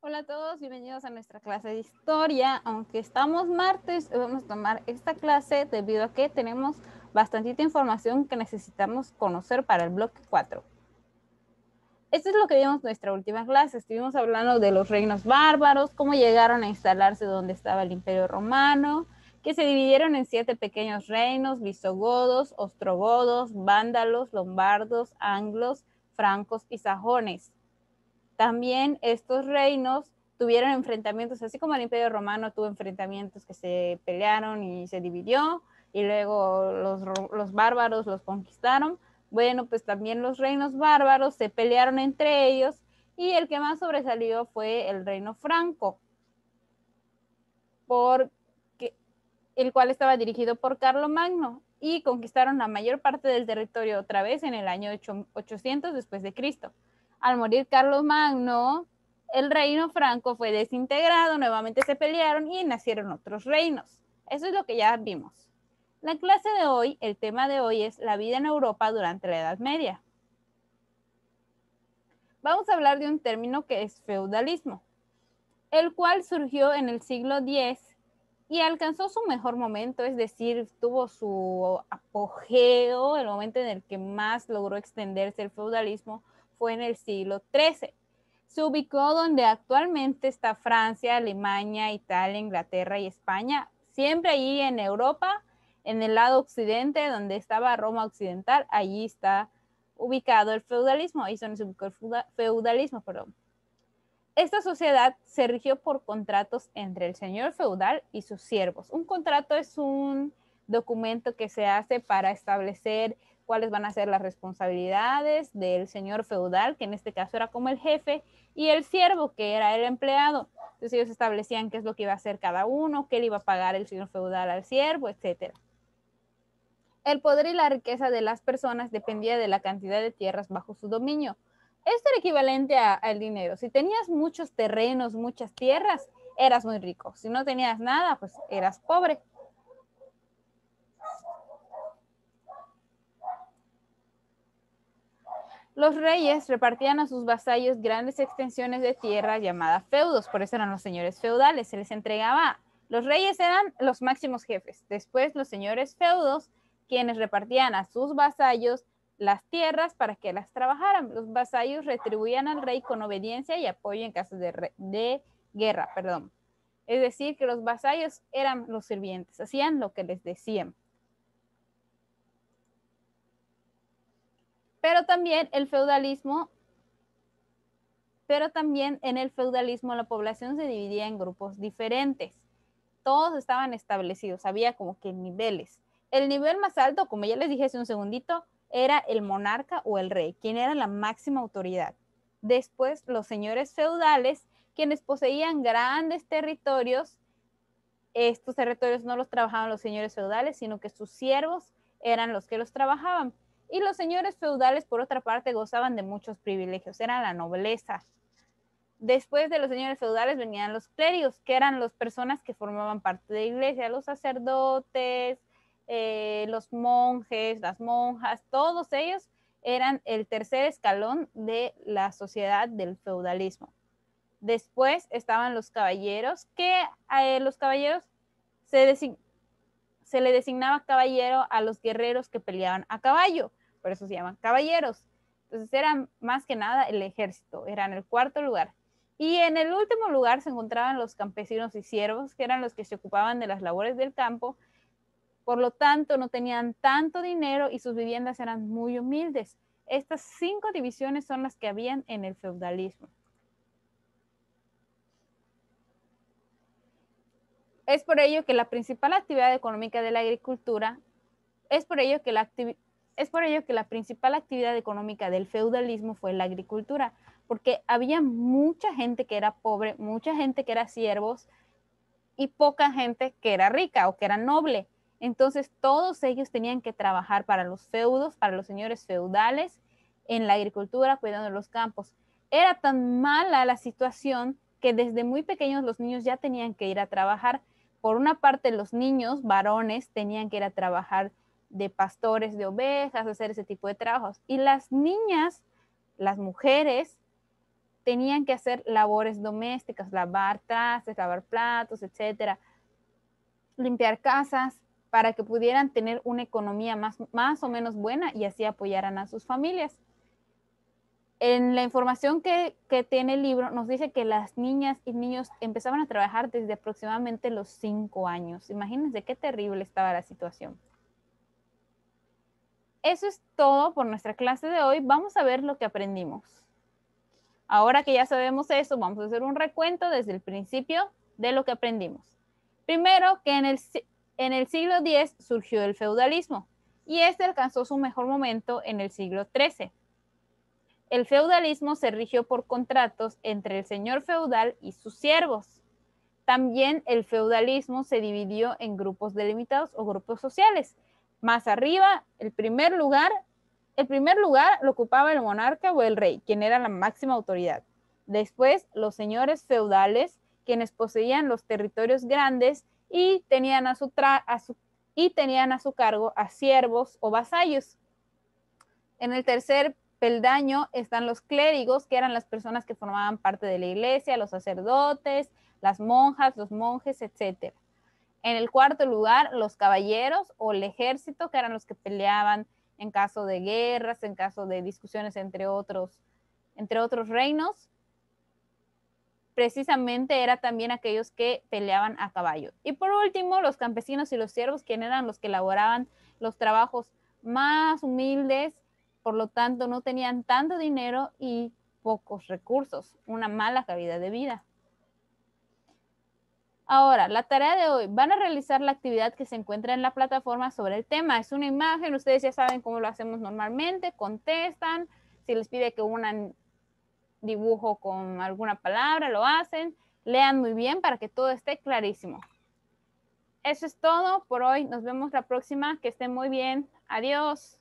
Hola a todos, bienvenidos a nuestra clase de historia. Aunque estamos martes, vamos a tomar esta clase debido a que tenemos bastantita información que necesitamos conocer para el bloque 4. Esto es lo que vimos en nuestra última clase. Estuvimos hablando de los reinos bárbaros, cómo llegaron a instalarse donde estaba el Imperio Romano, que se dividieron en 7 pequeños reinos: visigodos, ostrogodos, vándalos, lombardos, anglos, francos y sajones. También estos reinos tuvieron enfrentamientos, así como el Imperio Romano tuvo enfrentamientos que se pelearon y se dividió, y luego los bárbaros los conquistaron. Bueno, pues también los reinos bárbaros se pelearon entre ellos, y el que más sobresalió fue el reino franco, el cual estaba dirigido por Carlomagno, y conquistaron la mayor parte del territorio otra vez en el año 800 después de Cristo. Al morir Carlomagno, el reino franco fue desintegrado, nuevamente se pelearon y nacieron otros reinos. Eso es lo que ya vimos. La clase de hoy, el tema de hoy es la vida en Europa durante la Edad Media. Vamos a hablar de un término que es feudalismo, el cual surgió en el siglo X y alcanzó su mejor momento, es decir, tuvo su apogeo, el momento en el que más logró extenderse el feudalismo fue en el siglo XIII. Se ubicó donde actualmente está Francia, Alemania, Italia, Inglaterra y España, siempre allí en Europa, en el lado occidente, donde estaba Roma occidental, allí está ubicado el feudalismo, ahí es donde se ubicó el feudalismo, perdón. Esta sociedad se rigió por contratos entre el señor feudal y sus siervos. Un contrato es un documento que se hace para establecer cuáles van a ser las responsabilidades del señor feudal, que en este caso era como el jefe, y el siervo, que era el empleado. Entonces ellos establecían qué es lo que iba a hacer cada uno, qué le iba a pagar el señor feudal al siervo, etc. El poder y la riqueza de las personas dependía de la cantidad de tierras bajo su dominio. Esto era equivalente al dinero. Si tenías muchos terrenos, muchas tierras, eras muy rico. Si no tenías nada, pues eras pobre. Los reyes repartían a sus vasallos grandes extensiones de tierra llamadas feudos, por eso eran los señores feudales. Se les entregaba, los reyes eran los máximos jefes. Después los señores feudos, quienes repartían a sus vasallos las tierras para que las trabajaran. Los vasallos retribuían al rey con obediencia y apoyo en casos de guerra, perdón. Es decir, que los vasallos eran los sirvientes, hacían lo que les decían. Pero también en el feudalismo la población se dividía en grupos diferentes. Todos estaban establecidos, había como que niveles. El nivel más alto, como ya les dije hace un segundito, era el monarca o el rey, quien era la máxima autoridad. Después, los señores feudales, quienes poseían grandes territorios. Estos territorios no los trabajaban los señores feudales, sino que sus siervos eran los que los trabajaban. Y los señores feudales, por otra parte, gozaban de muchos privilegios, eran la nobleza. Después de los señores feudales venían los clérigos, que eran las personas que formaban parte de la iglesia, los sacerdotes, los monjes, las monjas, todos ellos eran el tercer escalón de la sociedad del feudalismo. Después estaban los caballeros, que los caballeros se le designaba caballero a los guerreros que peleaban a caballo, por eso se llaman caballeros. Entonces eran más que nada el ejército, eran el cuarto lugar. Y en el último lugar se encontraban los campesinos y siervos, que eran los que se ocupaban de las labores del campo. Por lo tanto, no tenían tanto dinero y sus viviendas eran muy humildes. Estas 5 divisiones son las que habían en el feudalismo. Es por ello que la principal actividad económica de la agricultura, es por ello que la principal actividad económica del feudalismo fue la agricultura, porque había mucha gente que era pobre, mucha gente que era siervos y poca gente que era rica o que era noble. Entonces todos ellos tenían que trabajar para los feudos, para los señores feudales, en la agricultura, cuidando de los campos. Era tan mala la situación que desde muy pequeños los niños ya tenían que ir a trabajar. Por una parte, los niños varones tenían que ir a trabajar de pastores de ovejas, hacer ese tipo de trabajos. Y las niñas, las mujeres, tenían que hacer labores domésticas, lavar trastes, lavar platos, etcétera, limpiar casas, para que pudieran tener una economía más o menos buena y así apoyaran a sus familias. En la información que tiene el libro nos dice que las niñas y niños empezaban a trabajar desde aproximadamente los 5 años. Imagínense qué terrible estaba la situación. Eso es todo por nuestra clase de hoy. Vamos a ver lo que aprendimos. Ahora que ya sabemos eso, vamos a hacer un recuento desde el principio de lo que aprendimos. Primero, que en el siglo X surgió el feudalismo y este alcanzó su mejor momento en el siglo XIII. El feudalismo se rigió por contratos entre el señor feudal y sus siervos. También el feudalismo se dividió en grupos delimitados o grupos sociales. Más arriba, el primer lugar lo ocupaba el monarca o el rey, quien era la máxima autoridad. Después, los señores feudales, quienes poseían los territorios grandes y tenían a su cargo a siervos o vasallos. En el tercer peldaño están los clérigos, que eran las personas que formaban parte de la iglesia, los sacerdotes, las monjas, los monjes, etc. En el cuarto lugar, los caballeros o el ejército, que eran los que peleaban en caso de guerras, en caso de discusiones entre otros reinos. Precisamente eran también aquellos que peleaban a caballo. Y por último, los campesinos y los siervos, quienes eran los que elaboraban los trabajos más humildes, por lo tanto no tenían tanto dinero y pocos recursos, una mala calidad de vida. Ahora, la tarea de hoy, van a realizar la actividad que se encuentra en la plataforma sobre el tema. Es una imagen, ustedes ya saben cómo lo hacemos normalmente, contestan, si les pide que unan dibujo con alguna palabra, lo hacen, lean muy bien para que todo esté clarísimo. Eso es todo por hoy, nos vemos la próxima, que estén muy bien, adiós.